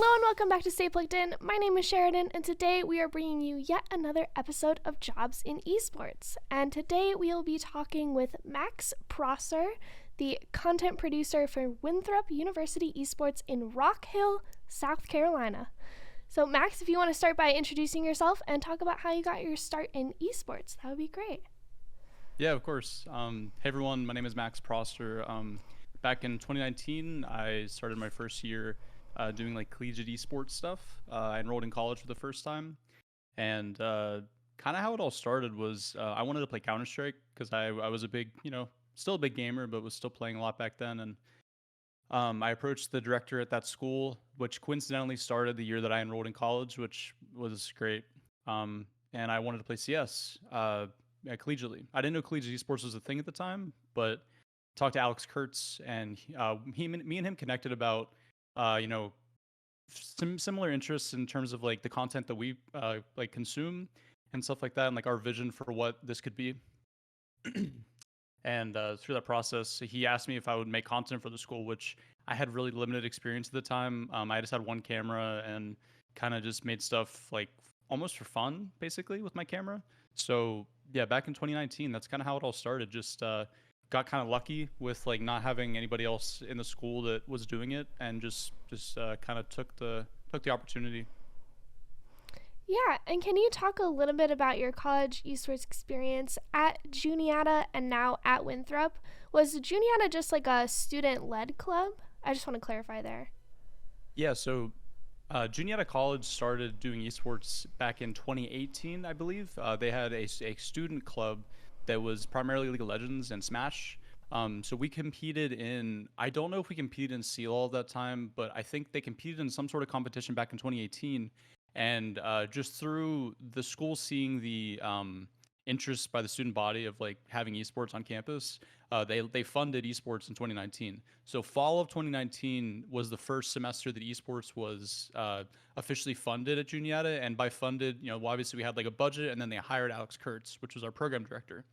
Hello and welcome back to Stay Plugged In. My name is Sheridan, and today we are bringing you yet another episode of Jobs in Esports. And today we will be talking with Max Prosser, the content producer for Winthrop University Esports in Rock Hill, South Carolina. So Max, if you want to start by introducing yourself and talk about how you got your start in esports, that would be great. Yeah, of course. Hey everyone, my name is Max Prosser. Back in 2019, I started my first year doing like collegiate esports stuff. I enrolled in college for the first time, and kind of how it all started was I wanted to play Counter-Strike because I was a big, still a big gamer, but was still playing a lot back then. And I approached the director at that school, which coincidentally started the year that I enrolled in college, which was great. And I wanted to play CS collegiately. I didn't know collegiate esports was a thing at the time, but talked to Alex Kurtz, and me and him connected about some similar interests in terms of like the content that we like consume and stuff like that, and like our vision for what this could be. And through that process, he asked me if I would make content for the school, which I had really limited experience at the time. I just had one camera and kind of just made stuff like almost for fun, basically, with my camera. So yeah, back in 2019, that's kind of how it all started. Just got kind of lucky with like not having anybody else in the school that was doing it, and just kind of took the opportunity. Yeah, and can you talk a little bit about your college esports experience at Juniata and now at Winthrop? Was Juniata just like a student-led club? I just want to clarify there. Yeah, so Juniata College started doing esports back in 2018, I believe. They had a student club that was primarily League of Legends and Smash. So we competed in, I don't know if we competed in CLOL at that time, but I think they competed in some sort of competition back in 2018. And just through the school seeing the interest by the student body of like having esports on campus, they funded esports in 2019. So fall of 2019 was the first semester that esports was officially funded at Juniata. And by funded, well, obviously we had like a budget, and then they hired Alex Kurtz, which was our program director.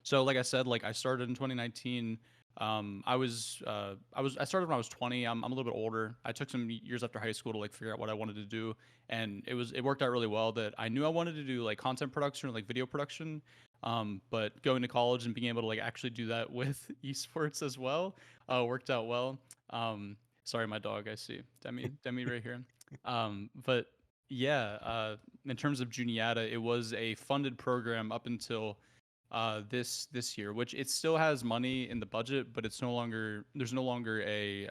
So like I said, like I started in 2019. I started when I was 20. I'm a little bit older. I took some years after high school to like figure out what I wanted to do, and it worked out really well that I knew I wanted to do like content production or like video production. But going to college and being able to like actually do that with esports as well worked out well. Sorry, my dog. I see Demi right here. But yeah, in terms of Juniata, it was a funded program up until this year, which it still has money in the budget, but there's no longer a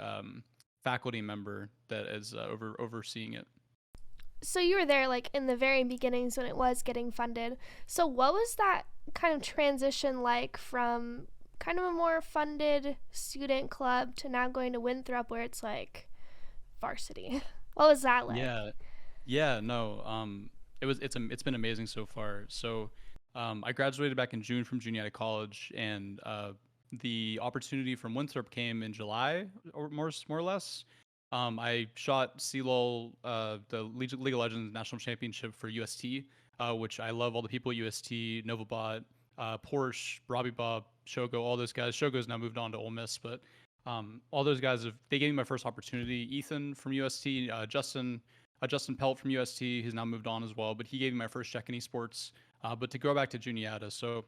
faculty member that is overseeing it. So you were there like in the very beginnings when it was getting funded. So what was that kind of transition like from kind of a more funded student club to now going to Winthrop where it's like varsity? What was that like? No, it's been amazing so far. So I graduated back in June from Juniata College, and the opportunity from Winthrop came in July, or more or less. I shot CLOL, the League of Legends National Championship for UST, which I love all the people at UST, Novabot, Porsche, Robbie Bob, Shogo, all those guys. Shogo's now moved on to Ole Miss, but all those guys they gave me my first opportunity. Ethan from UST, Justin Pelt from UST, he's now moved on as well, but he gave me my first check in esports. But to go back to Juniata, so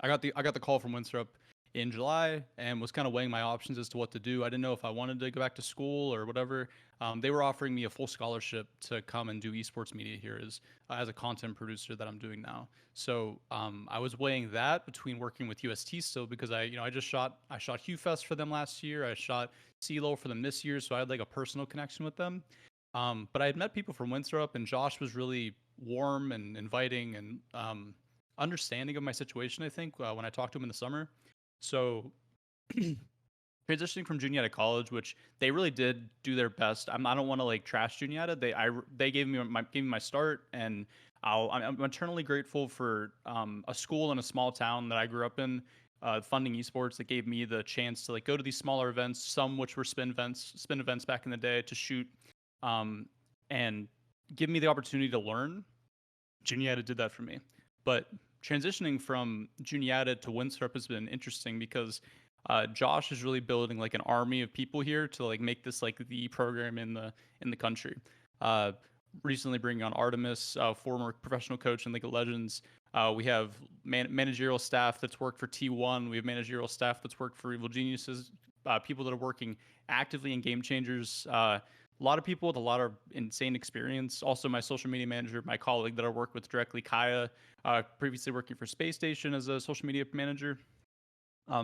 I got the call from Winthrop in July and was kind of weighing my options as to what to do. I didn't know if I wanted to go back to school or whatever. They were offering me a full scholarship to come and do esports media here as a content producer that I'm doing now. So I was weighing that between working with UST still, because I shot HughFest for them last year. I shot CLO for them this year, so I had like a personal connection with them. But I had met people from Winthrop, and Josh was really warm and inviting and understanding of my situation, I think, when I talked to him in the summer. So transitioning from Juniata College, which they really did do their best. I don't want to like trash Juniata. They gave me my start, and I'm eternally grateful for a school in a small town that I grew up in, funding esports, that gave me the chance to like go to these smaller events, some which were spin events back in the day, to shoot and give me the opportunity to learn. Juniata did that for me. But transitioning from Juniata to Winthrop has been interesting because Josh is really building like an army of people here to like make this like the program in the country. Uh, Recently bringing on Artemis, former professional coach in League of Legends. We have managerial staff that's worked for T1. We have managerial staff that's worked for Evil Geniuses. People that are working actively in Game Changers. A lot of people with a lot of insane experience. Also, my social media manager, my colleague that I work with directly, Kaya, previously working for Space Station as a social media manager.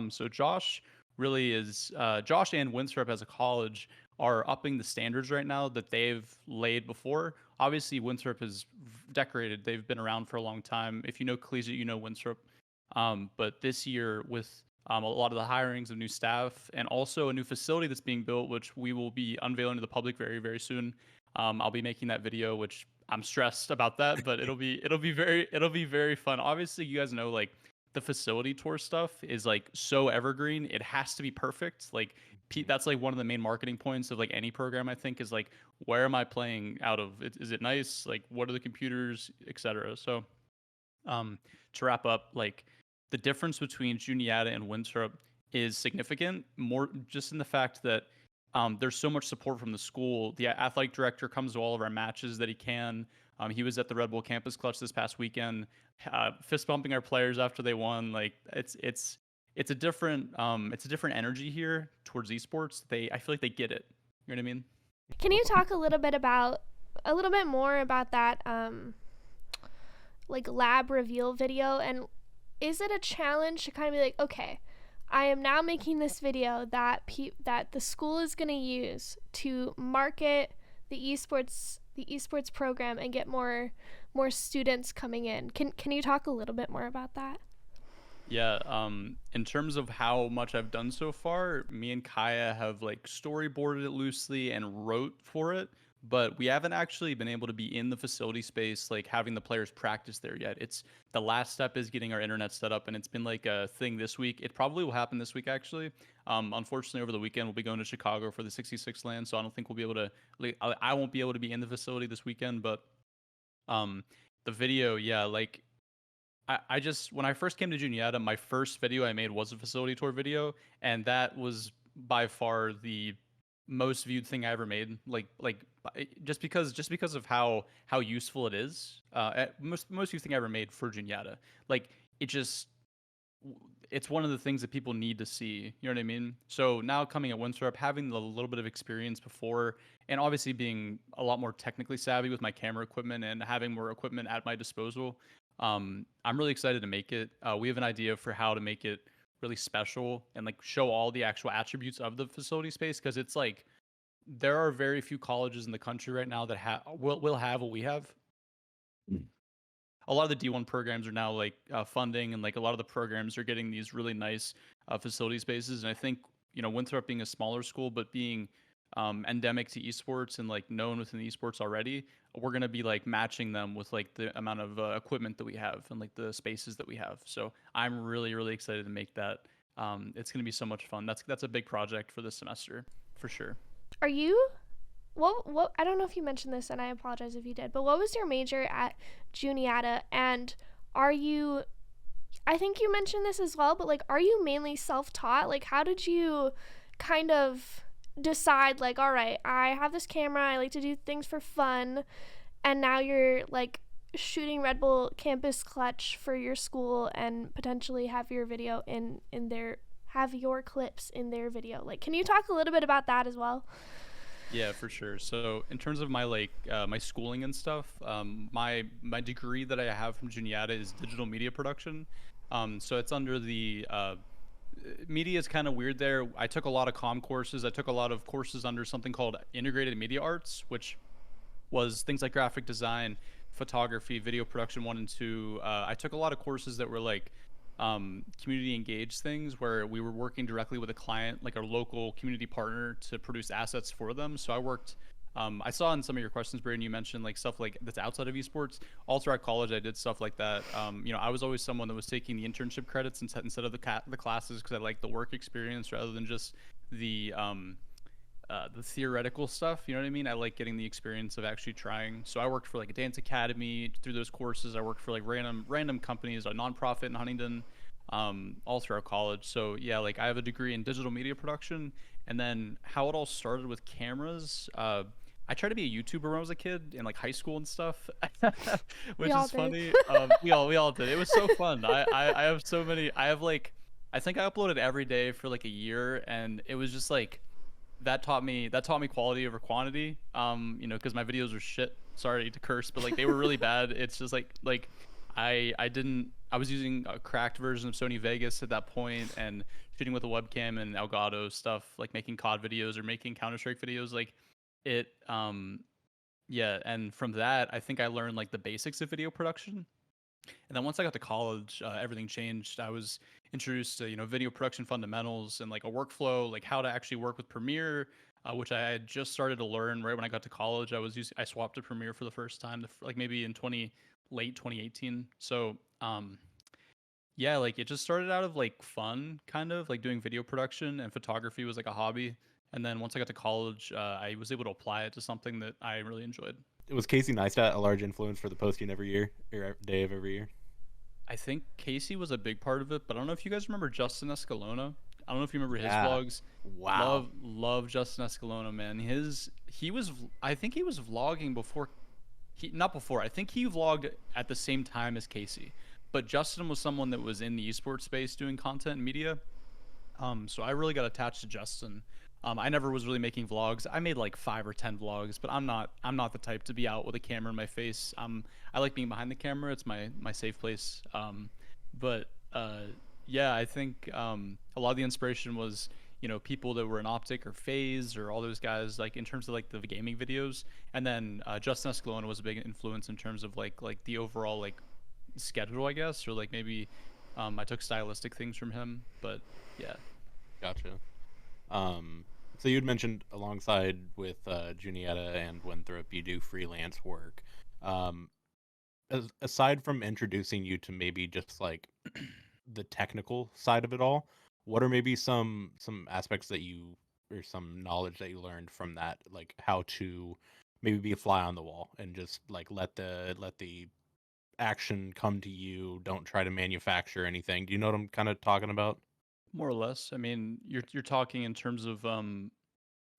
So Josh really is Josh and Winthrop as a college are upping the standards right now that they've laid before. Obviously, Winthrop is decorated; they've been around for a long time. If you know collegiate, you know Winthrop. But this year, with a lot of the hirings of new staff and also a new facility that's being built, which we will be unveiling to the public very, very soon. I'll be making that video, which I'm stressed about that, but it'll be very fun. Obviously, you guys know like the facility tour stuff is like so evergreen. It has to be perfect. Like that's like one of the main marketing points of like any program, I think, is like where am I playing out of? Is it nice? Like what are the computers, etc. So to wrap up, like the difference between Juniata and Winthrop is significant. More just in the fact that there's so much support from the school. The athletic director comes to all of our matches that he can. He was at the Red Bull Campus Clutch this past weekend, fist bumping our players after they won. Like it's a different energy here towards esports. I feel like they get it. You know what I mean? Can you talk a little bit more about that like lab reveal video, and is it a challenge to kind of be like, okay, I am now making this video that that the school is going to use to market the esports program and get more students coming in. Can you talk a little bit more about that? Yeah, in terms of how much I've done so far, me and Kaya have like storyboarded it loosely and wrote for it, but we haven't actually been able to be in the facility space, like having the players practice there yet. It's the last step is getting our internet set up, and it's been like a thing this week. It probably will happen this week, actually. Unfortunately, over the weekend, we'll be going to Chicago for the 66 LAN, so I don't think we'll be able to, like, I won't be able to be in the facility this weekend, but the video, yeah, like, I just when I first came to Juniata, my first video I made was a facility tour video, and that was by far the most viewed thing I ever made. Just because of how useful it is. Most viewed thing I ever made for Juniata. Like it just it's one of the things that people need to see. You know what I mean? So now coming at Winthrop, having a little bit of experience before, and obviously being a lot more technically savvy with my camera equipment and having more equipment at my disposal, I'm really excited to make it. We have an idea for how to make it really special and like show all the actual attributes of the facility space, because it's like there are very few colleges in the country right now that will have what we have. A lot of the D1 programs are now like funding, and like a lot of the programs are getting these really nice facility spaces. And I think, you know, Winthrop being a smaller school, but being endemic to esports and like known within the esports already, we're going to be like matching them with like the amount of equipment that we have and like the spaces that we have. So I'm really, really excited to make that. It's going to be so much fun. That's a big project for this semester for sure. Are you what I don't know if you mentioned this, and I apologize if you did, but what was your major at Juniata, and are you, I think you mentioned this as well, but like are you mainly self-taught? Like how did you kind of decide like, all right, I have this camera, I like to do things for fun, and now you're like shooting Red Bull Campus Clutch for your school and potentially have your video in their have your clips in their video? Like can you talk a little bit about that as well? Yeah, for sure. So in terms of my like my schooling and stuff, my degree that I have from Juniata is digital media production. So it's under the media is kind of weird there. I took a lot of comm courses. I took a lot of courses under something called integrated media arts, which was things like graphic design, photography, video production 1 and 2. I took a lot of courses that were like community engaged things where we were working directly with a client, like a local community partner, to produce assets for them. So I worked I saw in some of your questions, Brandon, you mentioned like stuff like that's outside of esports. All throughout college, I did stuff like that. You know, I was always someone that was taking the internship credits instead of the classes, because I liked the work experience rather than just the theoretical stuff. You know what I mean? I like getting the experience of actually trying. So I worked for like a dance academy through those courses. I worked for like random companies, a nonprofit in Huntington. all throughout college. So yeah, like I have a degree in digital media production, and then how it all started with cameras. I tried to be a YouTuber when I was a kid in like high school and stuff, We which all is did. funny. We all did. It was so fun. I have so many. I have like I think I uploaded every day for like a year, and it was just like that taught me quality over quantity. Because my videos were shit. Sorry to curse, but like they were really bad. It's just like I was using a cracked version of Sony Vegas at that point and shooting with a webcam and Elgato stuff, like making COD videos or making Counter Strike videos. Like it yeah, and from that I think I learned like the basics of video production. And then once I got to college, everything changed. I was introduced to video production fundamentals and like a workflow, like how to actually work with Premiere, which I had just started to learn right when I got to college. I swapped to Premiere for the first time, like maybe in 2018. So yeah, like it just started out of like fun, kind of like doing video production, and photography was like a hobby. And then once I got to college, I was able to apply it to something that I really enjoyed. Was Casey Neistat a large influence for the posting every year or day of every year? I think Casey was a big part of it, but I don't know if you guys remember Justin Escalona. I don't know if you remember his Yeah. vlogs. Wow. Love Justin Escalona, man. He was I think he was vlogging before he not before. I think he vlogged at the same time as Casey. But Justin was someone that was in the esports space doing content and media. So I really got attached to Justin. I never was really making vlogs. I made like 5 or 10 vlogs, but I'm not the type to be out with a camera in my face. I like being behind the camera. It's my safe place. But yeah, I think a lot of the inspiration was people that were in Optic or Phase or all those guys like in terms of like the gaming videos, and then Justin Escalona was a big influence in terms of like the overall like schedule, I guess, or like maybe I took stylistic things from him. But yeah. Gotcha. Um, so you'd mentioned alongside with Junietta and Winthrop, you do freelance work. Um, aside from introducing you to maybe just like the technical side of it all, what are maybe some aspects that you or some knowledge that you learned from that, like how to maybe be a fly on the wall and just like let the action come to you. Don't try to manufacture anything. Do you know what I'm kind of talking about? More or less. I mean, you're talking in terms of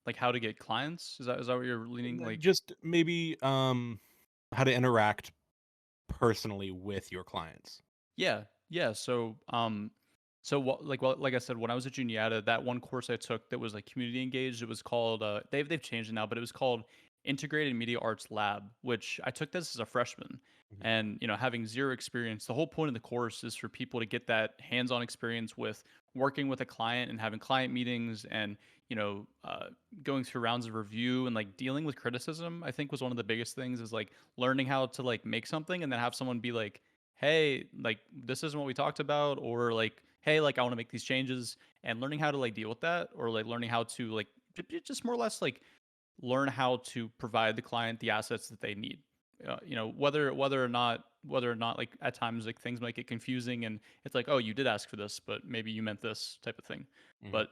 like how to get clients. Is that what you're leaning like? Just maybe how to interact personally with your clients. Yeah, yeah. So like I said, when I was at Juniata, that one course I took that was like community engaged, it was called they've changed it now, but it was called Integrated Media Arts Lab, which I took this as a freshman. Mhm. And having zero experience, the whole point of the course is for people to get that hands-on experience with working with a client and having client meetings and going through rounds of review and like dealing with criticism. I think was one of the biggest things is like learning how to like make something and then have someone be like, hey, like this isn't what we talked about, or like, hey, like I want to make these changes, and learning how to like deal with that, or like learning how to like just more or less like learn how to provide the client the assets that they need. Whether or not like at times like things might get confusing and it's like, oh, you did ask for this, but maybe you meant this type of thing. Mhm. But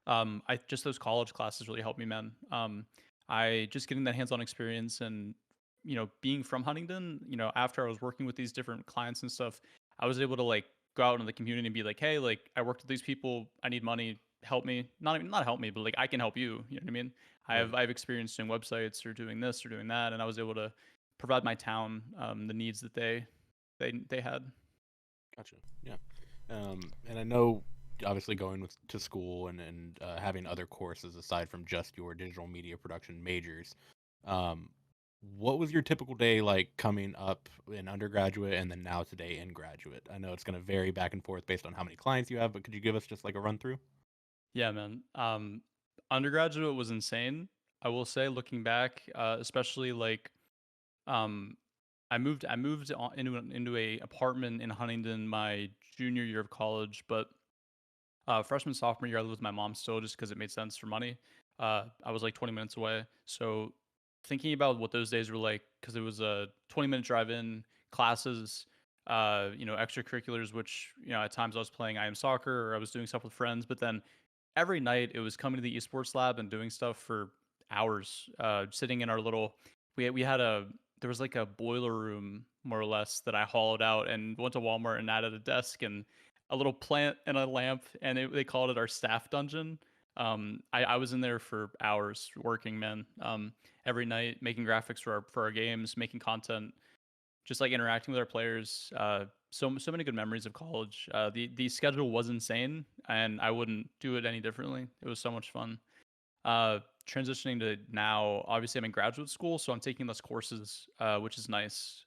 I just those college classes really helped me, man. I just getting that hands-on experience and being from Huntington, after I was working with these different clients and stuff, I was able to like go out in the community and be like, hey, like I worked with these people, I need money, help me. Not help me, but like I can help you. You know what I mean? Right. I've experience doing websites or doing this or doing that, and I was able to provide my town the needs that they had. Gotcha. Yeah. And I know obviously going to school and having other courses aside from just your digital media production majors. Um, what was your typical day like coming up in undergraduate and then now today in graduate? I know it's going to vary back and forth based on how many clients you have, but could you give us just like a run through? Yeah, man. Undergraduate was insane. I will say, looking back, especially like um, into a apartment in Huntington my junior year of college, but freshman sophomore year I lived with my mom still just because it made sense for money. I was like 20 minutes away, so thinking about what those days were like because it was a 20-minute drive in, classes, extracurriculars, which at times I was playing IM soccer or I was doing stuff with friends, but then every night it was coming to the esports lab and doing stuff for hours, sitting in our little we had a there was like a boiler room more or less that I hollowed out and went to Walmart and added a desk, and a little plant and a lamp, and they called it our staff dungeon. I was in there for hours working, man. Every night making graphics for our games, making content, just like interacting with our players. So many good memories of college. The schedule was insane, and I wouldn't do it any differently. It was so much fun. Transitioning to now, obviously I'm in graduate school, so I'm taking less courses, which is nice.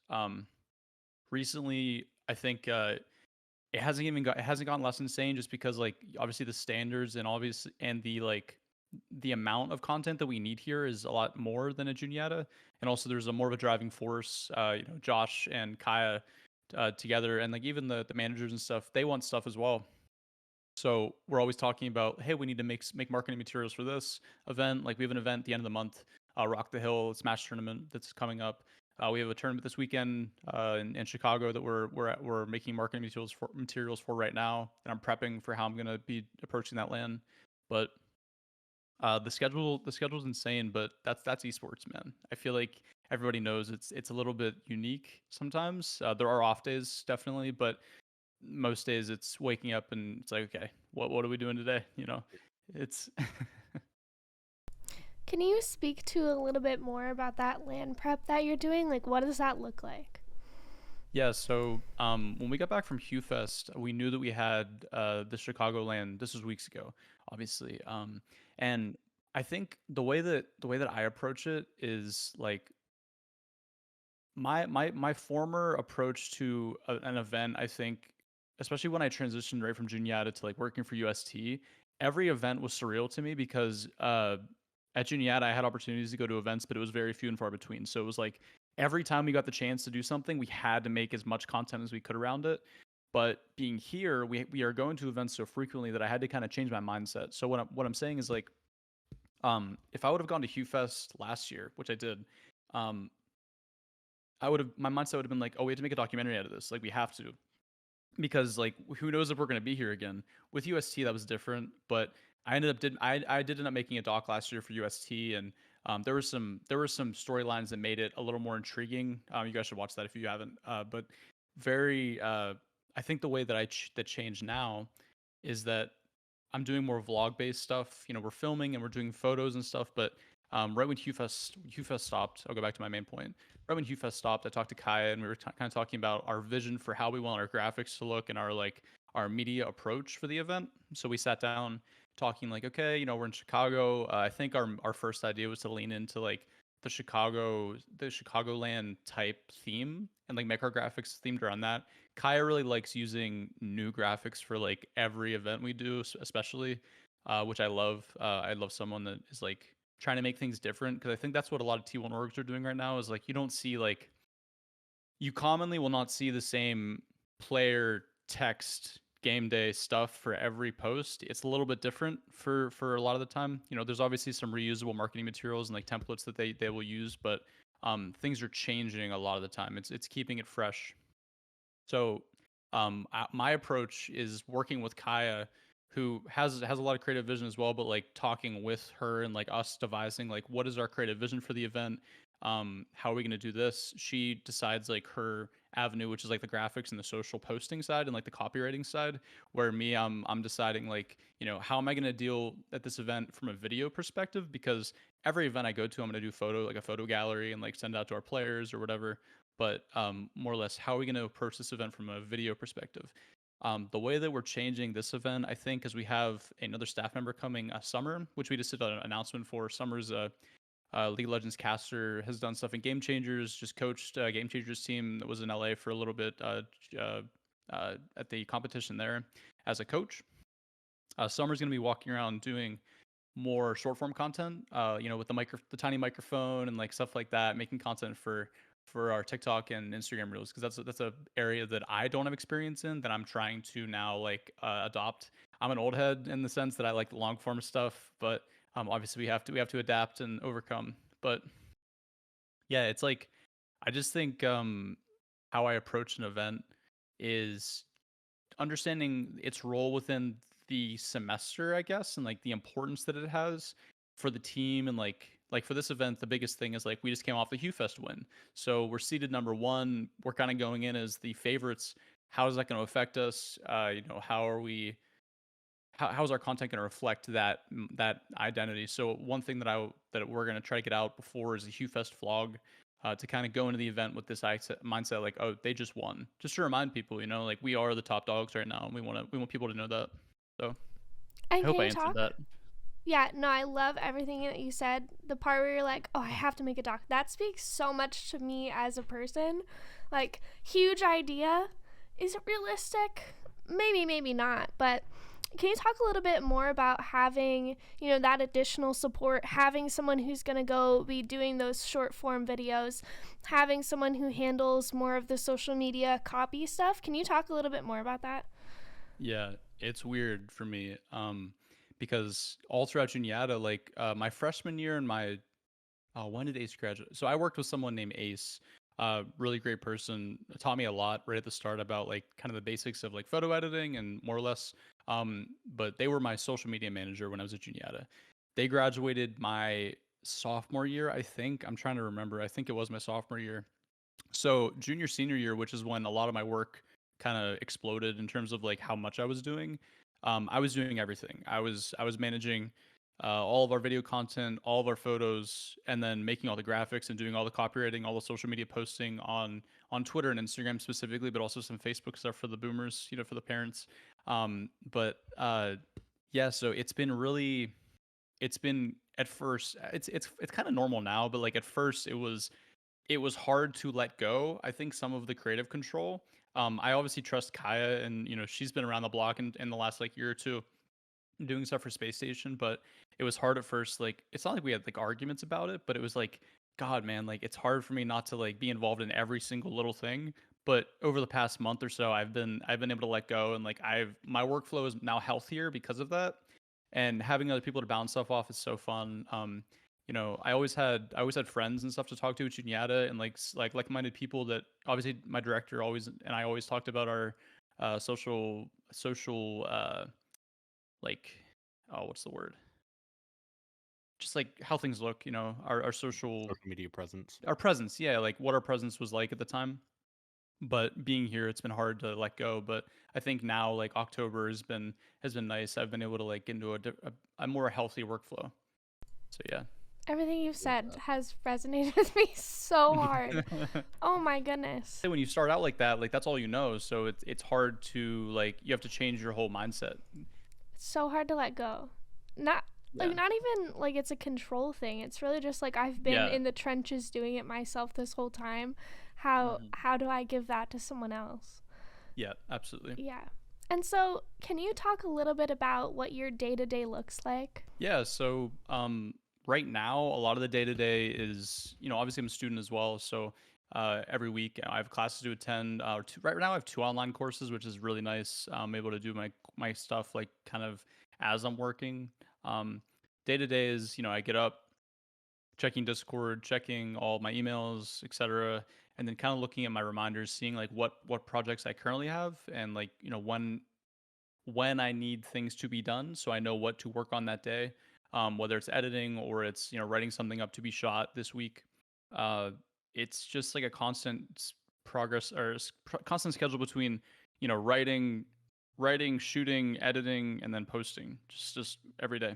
Recently, I think it hasn't gotten less insane just because like obviously the standards and obviously and the like the amount of content that we need here is a lot more than at Juniata, and also there's a more of a driving force. Josh and Kaya together, and like even the managers and stuff, they want stuff as well. So we're always talking about, hey, we need to make marketing materials for this event. Like we have an event at the end of the month, Rock the Hill Smash tournament that's coming up. We have a tournament this weekend in Chicago that we're making marketing materials for right now, and I'm prepping for how I'm gonna be approaching that land. But the schedule's insane, but that's esports, man. I feel like everybody knows it's a little bit unique sometimes. There are off days definitely, but most days it's waking up and it's like, okay, what are we doing today? It's Can you speak to a little bit more about that land prep that you're doing? Like, what does that look like? yeah. So when we got back from HughFest, we knew that we had the Chicago land. This was weeks ago, obviously. And I think the way that I approach it is like my former approach to an event. I think, especially when I transitioned right from Juniata to like working for UST, every event was surreal to me because at Juniata I had opportunities to go to events, but it was very few and far between. So it was like every time we got the chance to do something, we had to make as much content as we could around it. But being here, we are going to events so frequently that I had to kind of change my mindset. So what I'm saying is like, if I would have gone to HughFest last year, which I did, um, my mindset would have been like, oh, we have to make a documentary out of this. Like we have to, because like who knows if we're going to be here again. With UST that was different, but I did end up making a doc last year for UST, and there were some storylines that made it a little more intriguing. You guys should watch that if you haven't. But very I think the way that that changed now is that I'm doing more vlog based stuff. We're filming and we're doing photos and stuff, but right when HughFest stopped, I'll go back to my main point. Right when HughFest stopped, I talked to Kaya and we were kind of talking about our vision for how we want our graphics to look and our media approach for the event. So we sat down talking like, okay, we're in Chicago. I think our first idea was to lean into like the Chicagoland type theme and like make our graphics themed around that. Kaya really likes using new graphics for like every event we do, especially, which I love. I love someone that is like trying to make things different, because I think that's what a lot of T1 orgs are doing right now. Is like you commonly will not see the same player text game day stuff for every post. It's a little bit different for a lot of the time. There's obviously some reusable marketing materials and like templates that they will use, but things are changing a lot of the time. It's keeping it fresh. So my approach is working with Kaya, who has a lot of creative vision as well, but like talking with her and like us devising like what is our creative vision for the event. How are we going to do this? She decides like her avenue, which is like the graphics and the social posting side and like the copywriting side, where me, I'm deciding like, how am I going to deal at this event from a video perspective? Because every event I go to, I'm going to do a photo gallery and like send out to our players or whatever. But more or less, how are we going to approach this event from a video perspective? The way that we're changing this event, I think, is we have another staff member coming Summer, which we just did an announcement for. Summer's League of Legends caster, has done stuff in Game Changers, just coached Game Changers team that was in LA for a little bit at the competition there as a coach. Summer's going to be walking around doing more short form content, with the tiny microphone and like stuff like that, making content for our TikTok and Instagram reels, because that's a area that I don't have experience in, that I'm trying to now like adopt. I'm an old head in the sense that I like the long form stuff, but obviously we have to adapt and overcome. But yeah, it's like I just think how I approach an event is understanding its role within the semester, I guess, and like the importance that it has for the team. And like for this event, the biggest thing is like we just came off the HughFest win, so we're seated number one. We're kind of going in as the favorites how is that going to affect us? How are we? How is our content going to reflect that identity? So one thing that we're going to try to get out before is the Hugh Fest vlog, to kind of go into the event with this mindset, like, oh, they just won, just to remind people, like we are the top dogs right now, and we want people to know that. So I And hope can I you answered talk? that. Yeah, no, I love everything that you said. The part where you're like, oh, I have to make a doc. That speaks so much to me as a person. Like, huge idea. Is it realistic? Maybe, maybe not. But can you talk a little bit more about having, that additional support, having someone who's going to go be doing those short form videos, having someone who handles more of the social media copy stuff? Can you talk a little bit more about that? Yeah, it's weird for me, because all throughout Juniata, like my freshman year and my when did Ace graduate? So I worked with someone named Ace, really great person, taught me a lot right at the start about like kind of the basics of like photo editing and more or less. But they were my social media manager when I was at Juniata. They graduated my sophomore year, I think. I'm trying to remember. I think it was my sophomore year. So junior senior year, which is when a lot of my work kind of exploded in terms of like how much I was doing. I was doing everything. I was managing all of our video content, all of our photos, and then making all the graphics and doing all the copywriting, all the social media posting on Twitter and Instagram specifically, but also some Facebook stuff for the boomers, for the parents. But yeah, so it's been at first it's kind of normal now, but like at first it was hard to let go. I think some of the creative control. I obviously trust Kaya, and she's been around the block in the last like year or two doing stuff for Space Station, but it was hard at first. Like it's not like we had like arguments about it, but it was like, God, man, like it's hard for me not to like be involved in every single little thing. But over the past month or so, I've been able to let go, and like my workflow is now healthier because of that. And having other people to bounce stuff off is so fun. I always had friends and stuff to talk to at Juniata, and like-minded people that obviously my director always and I always talked about our social like, oh, what's the word? Just like how things look, our social Social media presence. our presence, yeah, like what our presence was like at the time. But being here, it's been hard to let go. But I think now, like October has been nice. I've been able to like get into a more healthy workflow. So yeah. Everything you've Love said that. has resonated with me so hard. Oh my goodness. When you start out like that, like that's all you know. So it's hard to like you have to change your whole mindset. It's so hard to let go. Not Yeah. like not even like it's a control thing. It's really just like I've been Yeah. in the trenches doing it myself this whole time. How Hmm. how do I give that to someone else? Yeah. Absolutely. Yeah. And so, can you talk a little bit about what your day-to-day looks like? Yeah. So right now, a lot of the day to day is, obviously I'm a student as well. So every week I have classes to attend. Right now I have two online courses, which is really nice. I'm able to do my stuff like kind of as I'm working. Um, Day to day is, I get up, checking Discord, checking all my emails, etc., and then kind of looking at my reminders, seeing like what projects I currently have, and like when I need things to be done, so I know what to work on that day, whether it's editing or it's writing something up to be shot this week. Uh, it's just like a constant progress or constant schedule between writing, shooting, editing, and then posting. Just every day,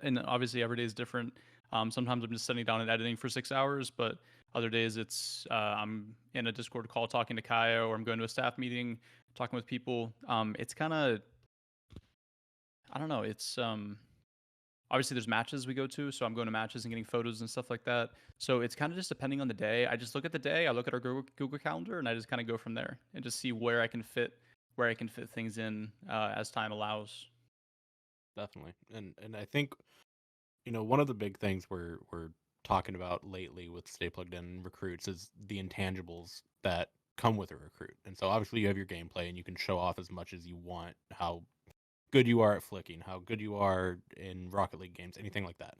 and obviously every day is different. Sometimes I'm just sitting down and editing for 6 hours, but other days it's I'm in a Discord call talking to Kaya, or I'm going to a staff meeting talking with people. It's kind of I don't know. It's obviously there's matches we go to, so I'm going to matches and getting photos and stuff like that. So it's kind of just depending on the day. I just look at the day, I look at our Google Calendar, and I just kind of go from there and just see where I can fit things in as time allows. Definitely. And I think, one of the big things we're talking about lately with Stay Plugged In recruits is the intangibles that come with a recruit. And so obviously you have your gameplay and you can show off as much as you want how good you are at flicking, how good you are in Rocket League games, anything like that.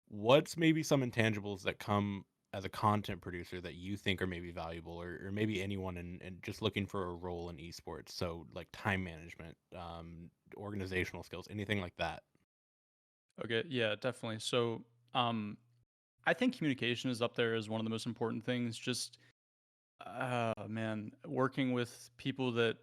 What's maybe some intangibles that come as a content producer that you think are maybe valuable, or maybe anyone in just looking for a role in esports? So like time management, organizational skills, anything like that. Okay, yeah, definitely. So um, I think communication is up there as one of the most important things. Just Man, working with people that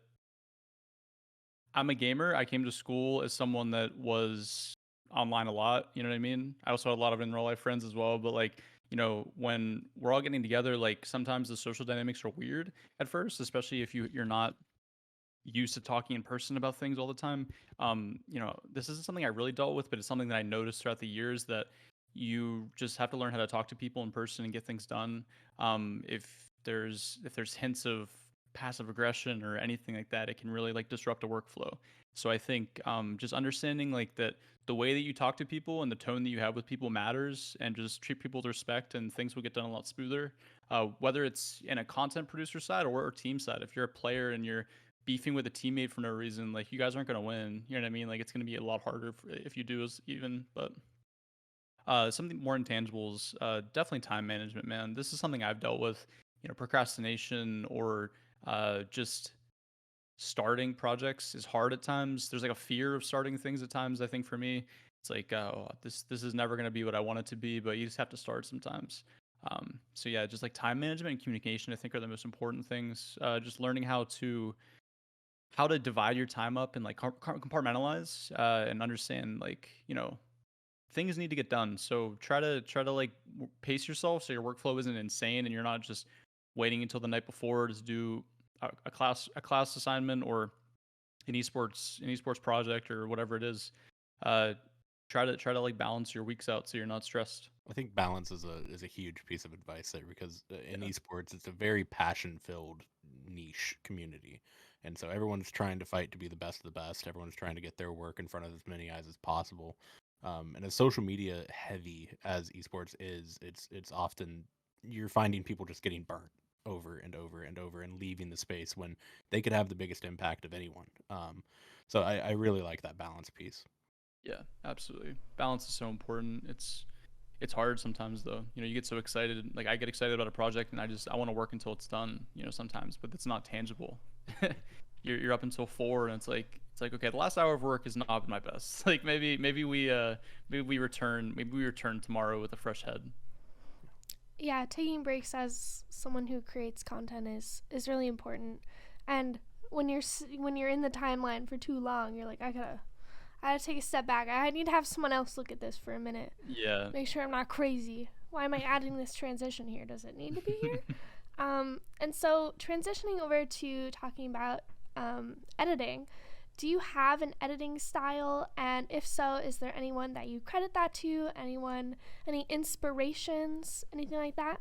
I'm a gamer. I came to school as someone that was online a lot. You know what I mean? I also had a lot of in real life friends as well. But like, when we're all getting together, like sometimes the social dynamics are weird at first, especially if you're not used to talking in person about things all the time. This isn't something I really dealt with, but it's something that I noticed throughout the years that you just have to learn how to talk to people in person and get things done. If there's hints of passive aggression or anything like that, it can really like disrupt a workflow. So I think just understanding like that the way that you talk to people and the tone that you have with people matters, and just treat people with respect, and things will get done a lot smoother. Whether it's in a content producer side or team side, if you're a player and you're beefing with a teammate for no reason, like you guys aren't going to win. You know what I mean? Like it's going to be a lot harder if you do as even. But something more intangibles, definitely time management, man. This is something I've dealt with. Procrastination or just starting projects is hard at times. There's like a fear of starting things at times. I think for me, it's like, oh, this is never going to be what I want it to be, but you just have to start sometimes. So yeah, just like time management and communication, I think are the most important things. Just learning how to divide your time up and like compartmentalize, and understand like things need to get done. So try to like pace yourself so your workflow isn't insane and you're not just waiting until the night before to do a class assignment or an esports project or whatever it is. uh try to like balance your weeks out so you're not stressed. I think balance is a huge piece of advice there, because in Yeah. esports it's a very passion filled niche community, and so everyone's trying to fight to be the best of the best. Everyone's trying to get their work in front of as many eyes as possible. And as social media heavy as esports is, it's often you're finding people just getting burnt over and over and over and leaving the space when they could have the biggest impact of anyone. So I really like that balance piece. Yeah, absolutely. Balance is so important. It's hard sometimes though. You get so excited. Like I get excited about a project and I want to work until it's done, sometimes, but it's not tangible. You're up until 4 and it's like okay, the last hour of work has not been my best. Like maybe we return tomorrow with a fresh head. Yeah, taking breaks as someone who creates content is really important. And when you're in the timeline for too long, you're like, I gotta take a step back. I need to have someone else look at this for a minute. Yeah. Make sure I'm not crazy. Why am I adding this transition here? Does it need to be here? And so transitioning over to talking about editing, do you have an editing style? And if so, is there anyone that you credit that to? Any inspirations? Anything like that?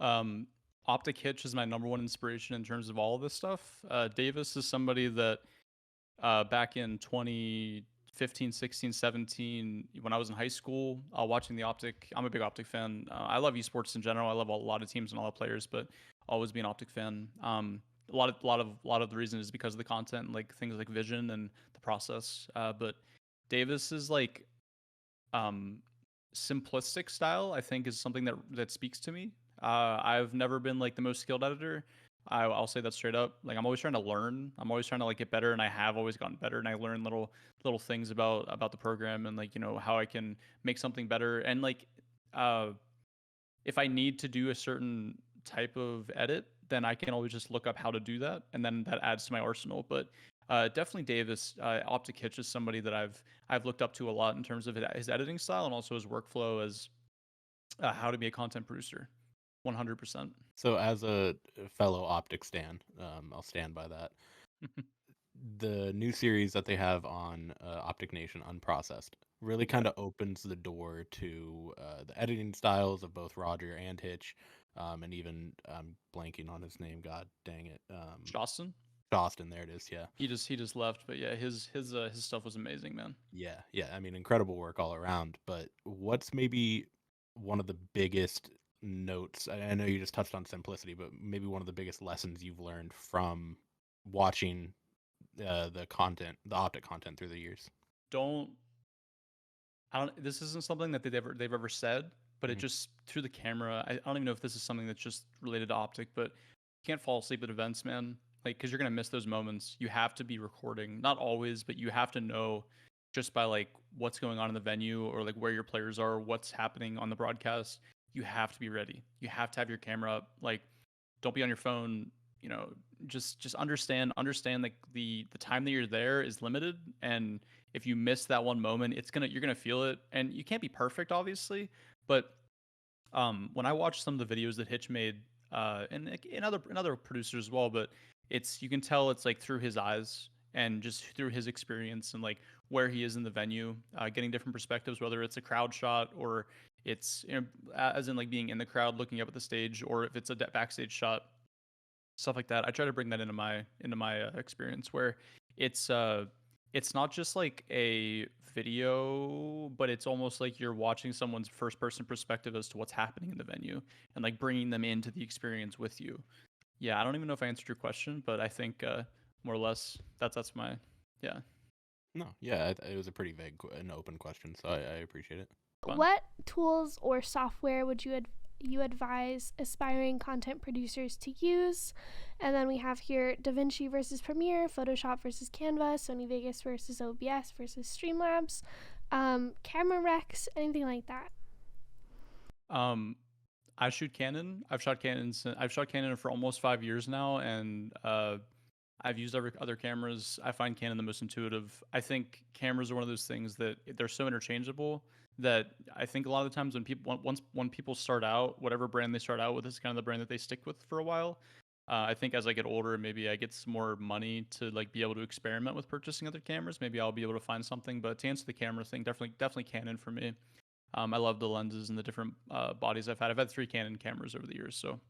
Um, Optic Hitch is my number one inspiration in terms of all of this stuff. Davis is somebody that back in 2015, 16, 17, when I was in high school, watching the Optic. I'm a big Optic fan. I love esports in general. I love a lot of teams and all the players, but always be an Optic fan. A lot of the reason is because of the content, like things like vision and the process. But Davis is like um, simplistic style. I think is something that speaks to me. I've never been like the most skilled editor. I'll say that straight up. Like I'm always trying to learn. I'm always trying to like get better, and I have always gotten better. And I learn little things about the program and like how I can make something better. And like uh, if I need to do a certain type of edit, then I can always just look up how to do that, and then that adds to my arsenal. But definitely Davis, Optic Hitch is somebody that I've looked up to a lot in terms of his editing style and also his workflow as how to be a content producer. 100%. So, as a fellow Optic stan, I'll stand by that. The new series that they have on Optic Nation, Unprocessed, really kind of opens the door to the editing styles of both Roger and Hitch, and even I'm blanking on his name. God dang it, Justin, Austin. There it is. Yeah, he just left, but yeah, his stuff was amazing, man. yeah, yeah. I mean, incredible work all around. But what's maybe one of the biggest notes? I know you just touched on simplicity, but maybe one of the biggest lessons you've learned from watching the Optic content through the years. Don't I don't. This isn't something that they've ever said, but it Mhm. just through the camera. I don't even know if this is something that's just related to Optic, but you can't fall asleep at events, man. Like, because you're gonna miss those moments. You have to be recording, not always, but you have to know just by like what's going on in the venue or like where your players are, what's happening on the broadcast. You have to be ready. You have to have your camera up. Like, don't be on your phone. You know, just understand like the time that you're there is limited, and if you miss that one moment, you're gonna feel it, and you can't be perfect, obviously, but when I watched some of the videos that Hitch made, and other producers as well, but you can tell it's like through his eyes and just through his experience and like where he is in the venue, getting different perspectives, whether it's a crowd shot or it's, you know, as in like being in the crowd looking up at the stage, or if it's a backstage shot, stuff like that. I try to bring that into my experience where it's uh it's not just like a video, but it's almost like you're watching someone's first person perspective as to what's happening in the venue and like bringing them into the experience with you. Yeah, I don't even know if I answered your question, but I think more or less that's my yeah. No, yeah, it was a pretty vague and open question, so I appreciate it. Fun. What tools or software would you advise aspiring content producers to use? And then we have here DaVinci versus Premiere, Photoshop versus Canva, Sony Vegas versus OBS versus Streamlabs, camera Rex, anything like that. I shoot Canon. I've shot Canon for almost 5 years now, and I've used other cameras. I find Canon the most intuitive. I think cameras are one of those things that they're so interchangeable that I think a lot of the times when people start out, whatever brand they start out with is kind of the brand that they stick with for a while. I think as I get older, maybe I get some more money to like be able to experiment with purchasing other cameras. Maybe I'll be able to find something. But to answer the camera thing, definitely Canon for me. I love the lenses and the different bodies I've had. I've had 3 Canon cameras over the years. So,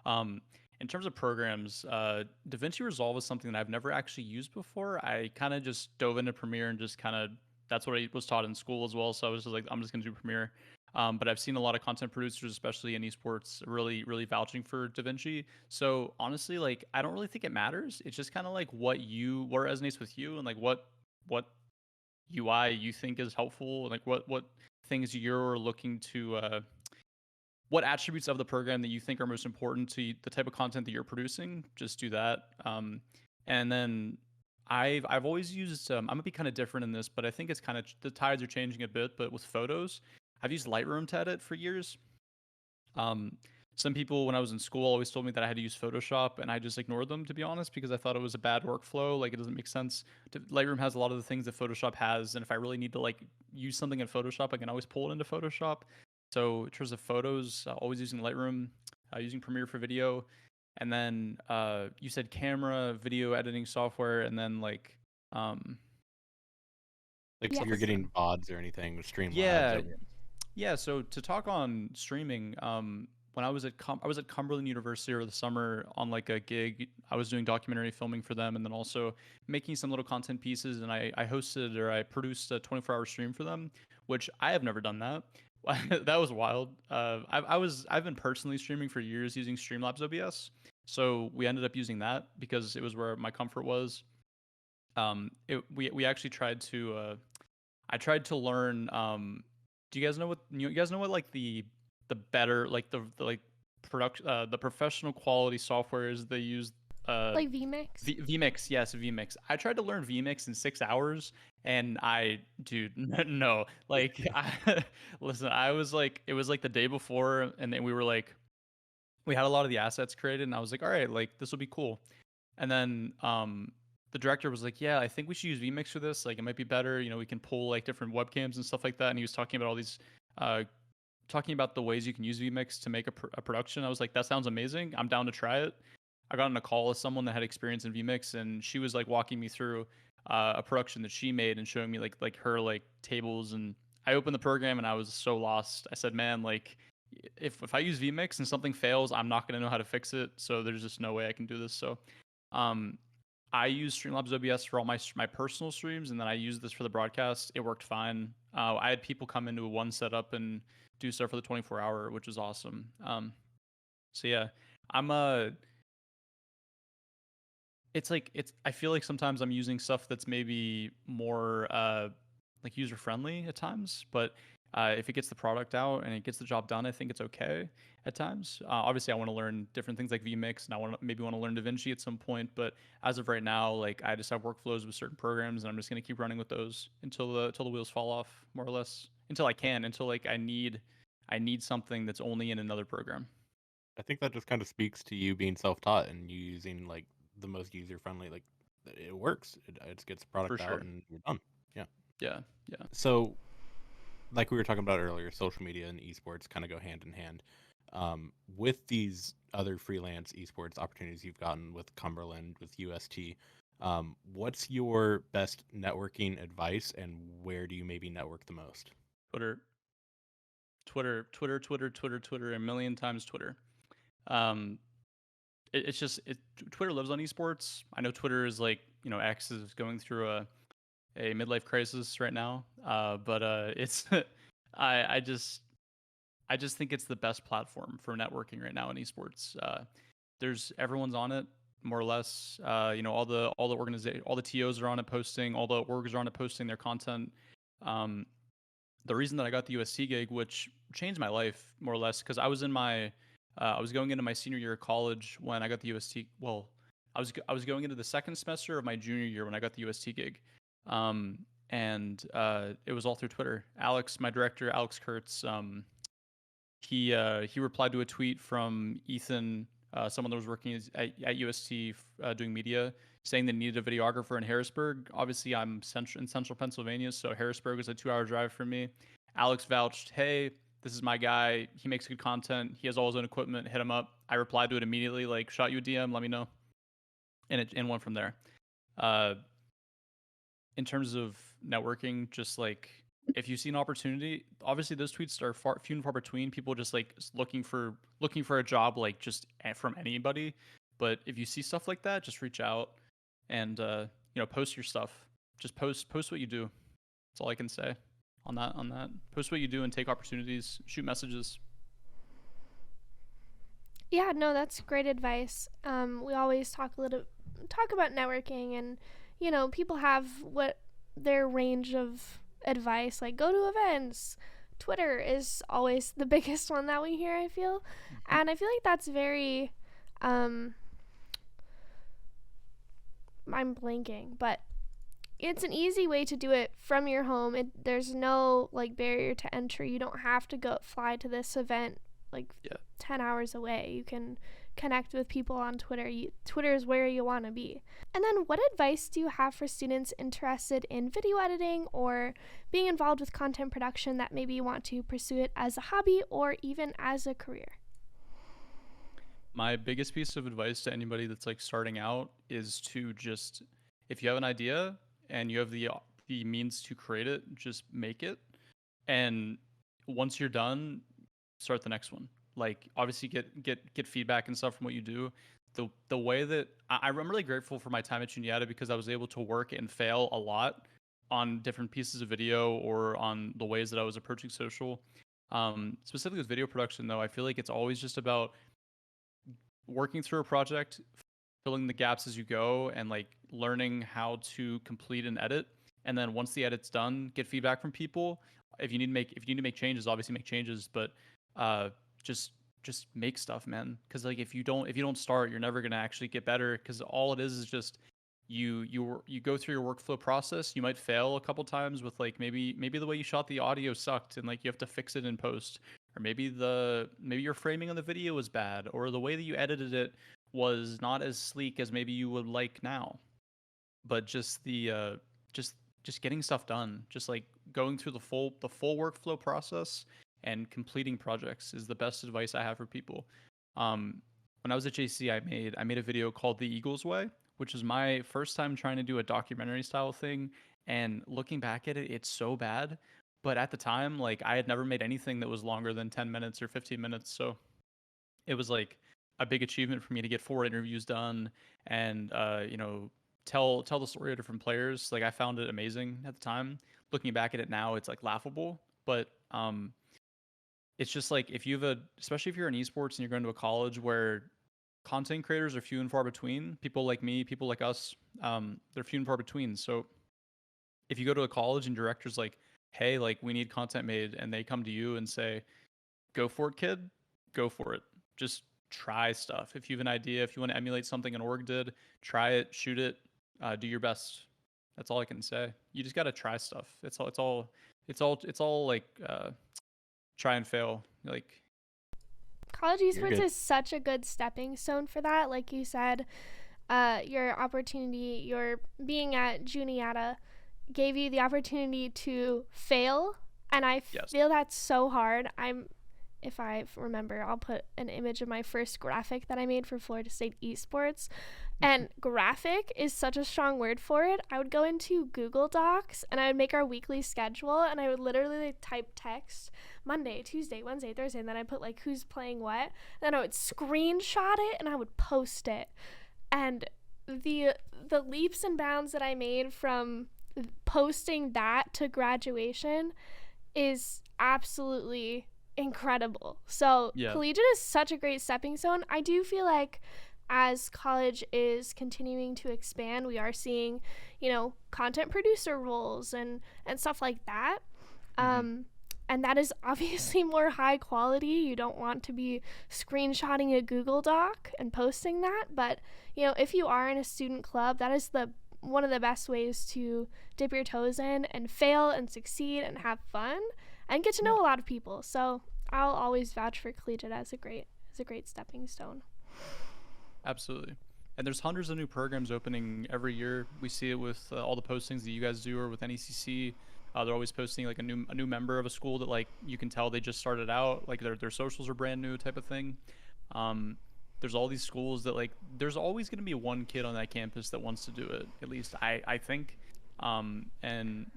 in terms of programs, DaVinci Resolve is something that I've never actually used before. I kind of just dove into Premiere and just kind of that's what I was taught in school as well. So I was just like, I'm just gonna do Premiere. But I've seen a lot of content producers, especially in esports, really vouching for DaVinci. So honestly, like I don't really think it matters. It's just kind of like what resonates with you and like what UI you think is helpful, like what things you're looking to what attributes of the program that you think are most important to the type of content that you're producing. Just do that. And then I've always used I'm gonna be kind of different in this, but I think it's kind of the tides are changing a bit. But with photos, I've used Lightroom to edit for years. Some people when I was in school always told me that I had to use Photoshop, and I just ignored them, to be honest, because I thought it was a bad workflow. Like it doesn't make sense. Lightroom has a lot of the things that Photoshop has, and if I really need to like use something in Photoshop, I can always pull it into Photoshop. So in terms of photos, always using Lightroom, using Premiere for video, and then you said camera, video editing software, and then like Like Yes. if you're getting VODs or anything with Streamlabs. yeah. Yeah, so to talk on streaming, when I was at Cumberland University over the summer on like a gig, I was doing documentary filming for them, and then also making some little content pieces. And I hosted or I produced a 24-hour stream for them, which I have never done that. That was wild. I've been personally streaming for years using Streamlabs OBS, so we ended up using that because it was where my comfort was. We actually tried to I tried to learn. Do you guys know what like the better like the like production the professional quality software is they use Like VMix? vmix, yes, vmix. I tried to learn vmix in 6 hours, and dude, no, like listen, I was like, it was like the day before, and then we had a lot of the assets created, and I was like, all right, like this will be cool. And then the director was like, yeah, I think we should use vmix for this, like it might be better, you know, we can pull like different webcams and stuff like that. And he was talking about all these talking about the ways you can use vmix to make a production. I was like, that sounds amazing, I'm down to try it. I got on a call with someone that had experience in vmix, and she was like walking me through a production that she made and showing me like her like tables. And I opened the program and I was so lost. I said, man, like if I use vmix and something fails, I'm not going to know how to fix it, so there's just no way I can do this. So I use Streamlabs OBS for all my personal streams, and then I use this for the broadcast. It worked fine. I had people come into one setup and do stuff for the 24-hour, which was awesome. So yeah, I'm I feel like sometimes I'm using stuff that's maybe more like user friendly at times, but if it gets the product out and it gets the job done, I think it's okay at times. Obviously, I want to learn different things like vmix, and I want to learn DaVinci at some point. But as of right now, like I just have workflows with certain programs, and I'm just gonna keep running with those until the wheels fall off, more or less, until like I need something that's only in another program. I think that just kind of speaks to you being self-taught and you using like the most user-friendly. Like it works. It just gets For product out sure. and you're done. Yeah. Yeah. Yeah. So, like we were talking about earlier, social media and esports kind of go hand in hand. With these other freelance esports opportunities you've gotten with Cumberland, with UST, what's your best networking advice, and where do you maybe network the most? Twitter, Twitter, a million times Twitter. Um, it's just Twitter lives on esports. I know Twitter is like, X is going through a midlife crisis right now. But it's I just think it's the best platform for networking right now in esports. There's everyone's on it more or less. All the TOs are on it posting, all the orgs are on it posting their content. Um, the reason that I got the USC gig, which changed my life more or less, because I was going into my senior year of college when I got the UST. Well, I was going into the second semester of my junior year when I got the UST gig, and it was all through Twitter. Alex, my director, Alex Kurtz, he replied to a tweet from Ethan, someone that was working at UST doing media, saying they needed a videographer in Harrisburg. Obviously, I'm in central Pennsylvania, so Harrisburg is a 2-hour drive from me. Alex vouched, hey, this is my guy. He makes good content. He has all his own equipment. Hit him up. I replied to it immediately, like, shot you a DM, let me know. And went from there. Uh, in terms of networking, just like if you see an opportunity, obviously those tweets are few and far between. People just like looking for a job, like just from anybody. But if you see stuff like that, just reach out and post your stuff. Just post what you do. That's all I can say on that. Post what you do and take opportunities. Shoot messages. Yeah, no, that's great advice. We always talk about networking, and people have what their range of advice, like go to events. Twitter is always the biggest one that we hear, I feel. And I feel like that's very I'm blanking, but it's an easy way to do it from your home. There's no like barrier to entry. You don't have to fly to this event like 10 hours away. You can connect with people on Twitter. Twitter is where you want to be. And then what advice do you have for students interested in video editing or being involved with content production that maybe you want to pursue it as a hobby or even as a career? My biggest piece of advice to anybody that's like starting out is to just, if you have an idea and you have the means to create it, just make it. And once you're done, start the next one. Like obviously get feedback and stuff from what you do. The way that I'm really grateful for my time at Juniata because I was able to work and fail a lot on different pieces of video or on the ways that I was approaching social. Specifically with video production though, I feel like it's always just about working through a project, filling the gaps as you go, and like learning how to complete an edit. And then once the edit's done, get feedback from people. If you need to make changes, obviously make changes. But just make stuff, man. Because like if you don't start, you're never gonna actually get better. Because all it is just you go through your workflow process. You might fail a couple times with like maybe the way you shot the audio sucked and like you have to fix it in post, or maybe your framing on the video was bad, or the way that you edited it was not as sleek as maybe you would like now. But just the just getting stuff done, just like going through the full workflow process and completing projects is the best advice I have for people. When I was at JC, I made a video called The Eagles Way, which is my first time trying to do a documentary style thing. And looking back at it, it's so bad. But at the time, like I had never made anything that was longer than 10 minutes or 15 minutes. So it was like a big achievement for me to get 4 interviews done and tell the story of different players. Like I found it amazing at the time. Looking back at it now, it's like laughable. But it's just like if you have especially if you're in esports and you're going to a college where content creators are few and far between, people like me, people like us, they're few and far between. So if you go to a college and directors like, hey, like we need content made, and they come to you and say, go for it, kid, go for it. Just try stuff. If you have an idea, if you want to emulate something an org did, try it, shoot it, do your best. That's all I can say. You just got to try stuff. It's all like try and fail. Like college You're esports good. is such a good stepping stone for that. Like you said, your opportunity, your being at Juniata gave you the opportunity to fail, and I Yes. feel that's so hard. If I remember, I'll put an image of my first graphic that I made for Florida State Esports. And graphic is such a strong word for it. I would go into Google Docs and I would make our weekly schedule, and I would literally like, type text Monday, Tuesday, Wednesday, Thursday, and then I put like who's playing what. And then I would screenshot it and I would post it. And the leaps and bounds that I made from posting that to graduation is absolutely incredible. So Yeah. collegiate is such a great stepping stone. I do feel like as college is continuing to expand, we are seeing, content producer roles and stuff like that. And that is obviously more high quality. You don't want to be screenshotting a Google Doc and posting that. But, if you are in a student club, that is one of the best ways to dip your toes in and fail and succeed and have fun and get to know a lot of people. So I'll always vouch for collegiate as a great stepping stone. Absolutely. And there's hundreds of new programs opening every year. We see it with all the postings that you guys do, or with NECC. They're always posting like a new member of a school that like you can tell they just started out, like their socials are brand new type of thing. There's all these schools that like there's always going to be one kid on that campus that wants to do it. At least I think. And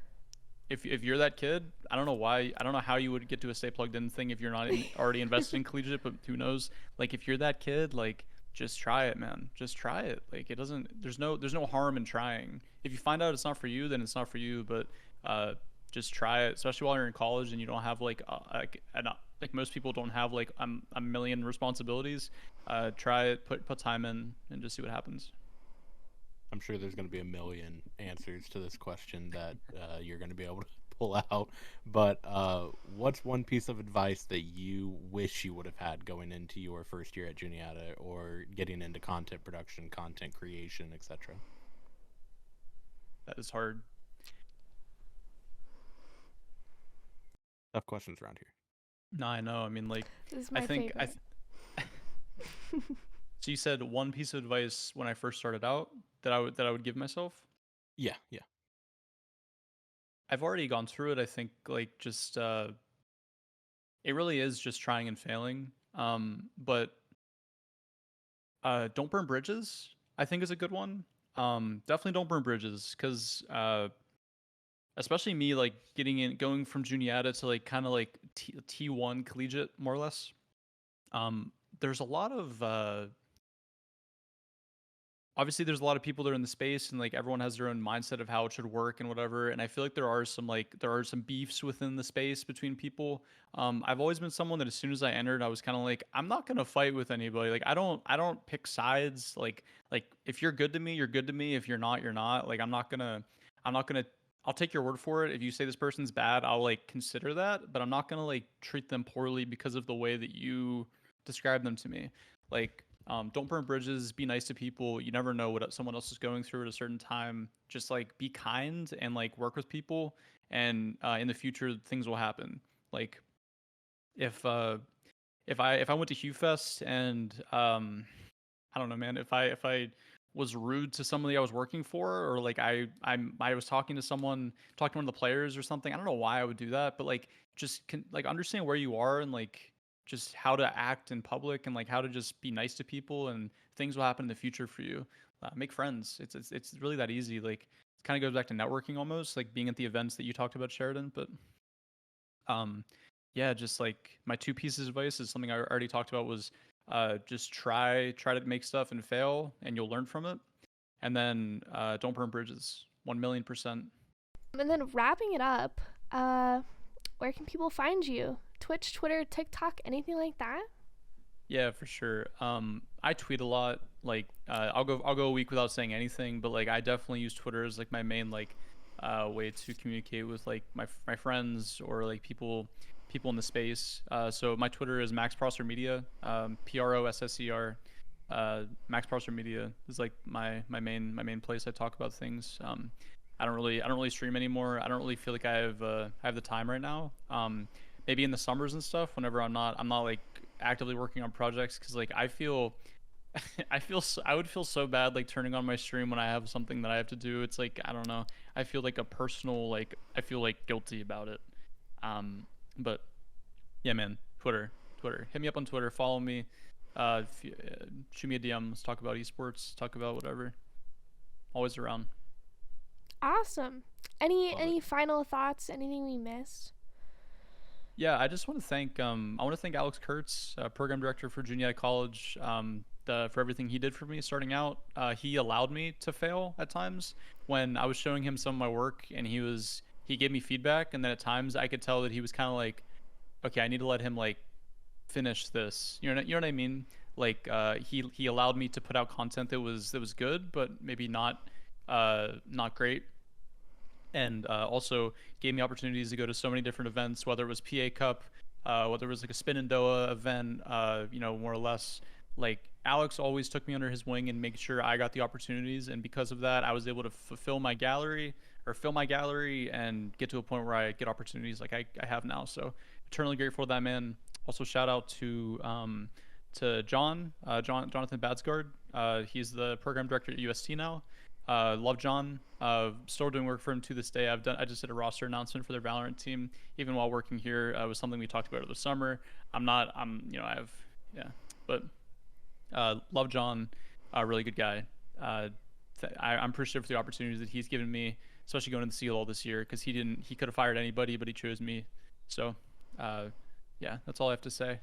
if you're that kid, I don't know how you would get to a stay plugged in thing if you're not already invested in collegiate, but who knows? Like if you're that kid, like just try it, man. Just try it. Like there's no harm in trying. If you find out it's not for you, then it's not for you, but just try it, especially while you're in college and you don't have like most people don't have like a million responsibilities. Try it, put time in, and just see what happens. I'm sure there's going to be a million answers to this question that you're going to be able to pull out. But what's one piece of advice that you wish you would have had going into your first year at Juniata, or getting into content production, content creation, etc.? That is hard. Tough questions around here. No, I know. I mean, like, This is my I think favorite. So you said one piece of advice when I first started out that I would give myself. Yeah. I've already gone through it. I think like just it really is just trying and failing. But don't burn bridges, I think, is a good one. Definitely don't burn bridges, because especially me, like going from Juniata to like kind of like T1 collegiate, more or less. There's a lot of obviously there's a lot of people that are in the space, and like everyone has their own mindset of how it should work and whatever. And I feel like there are some beefs within the space between people. I've always been someone that as soon as I entered, I was kind of like, I'm not gonna fight with anybody. Like I don't pick sides. Like if you're good to me, you're good to me. If you're not, you're not. Like I'm not gonna. I'll take your word for it. If you say this person's bad, I'll like consider that, but I'm not gonna like treat them poorly because of the way that you describe them to me. Like don't burn bridges. Be nice to people. You never know what someone else is going through at a certain time. Just like be kind and like work with people. And in the future, things will happen. Like if I went to HughFest and I don't know, man. If I was rude to somebody I was working for, or like I was talking to one of the players or something, I don't know why I would do that, but like just like understand where you are and like just how to act in public and like how to just be nice to people, and things will happen in the future for you. Make friends. It's really that easy. Like it kind of goes back to networking almost, like being at the events that you talked about, Sheridan. But yeah, just like my two pieces of advice is something I already talked about, was just try to make stuff and fail, and you'll learn from it. And then don't burn bridges. 1,000,000%. And then wrapping it up, where can people find you? Twitch, Twitter, TikTok, anything like that? Yeah, for sure. I tweet a lot. Like I'll go a week without saying anything, but like I definitely use Twitter as like my main like way to communicate with like my friends or like people in the space. So my Twitter is Max Prosser Media, PROSSER. Max Prosser Media is like my main place I talk about things. I don't really stream anymore. I don't really feel like I have the time right now. Maybe in the summers and stuff, whenever I'm not like actively working on projects, because like I feel I would feel so bad like turning on my stream when I have something that I have to do. It's like, I don't know. I feel like a personal, like I feel like guilty about it. But yeah, man, Twitter. Hit me up on Twitter. Follow me. Shoot me a DM. Let's talk about esports. Talk about whatever. Always around. Awesome. Any final thoughts? Anything we missed? Yeah, I just want to thank I want to thank Alex Kurtz, program director for Juniata College, for everything he did for me starting out. He allowed me to fail at times when I was showing him some of my work, and he gave me feedback, and then at times I could tell that he was kind of like, okay, I need to let him like finish this. You know what I mean? Like he allowed me to put out content that was good, but maybe not great. And also gave me opportunities to go to so many different events, whether it was PA Cup, whether it was like a Spin and Doa event, more or less. Like Alex always took me under his wing and made sure I got the opportunities, and because of that, I was able to fill my gallery and get to a point where I get opportunities like I have now. So eternally grateful to that man. Also shout out to Jonathan Badsgard. He's the program director at UST now. Love John. Still doing work for him to this day. I just did a roster announcement for their Valorant team, even while working here. It was something we talked about over the summer. Love John, really good guy. I'm appreciative for the opportunities that he's given me, especially going into the CLL this year, because he could have fired anybody, but he chose me. So, yeah, that's all I have to say.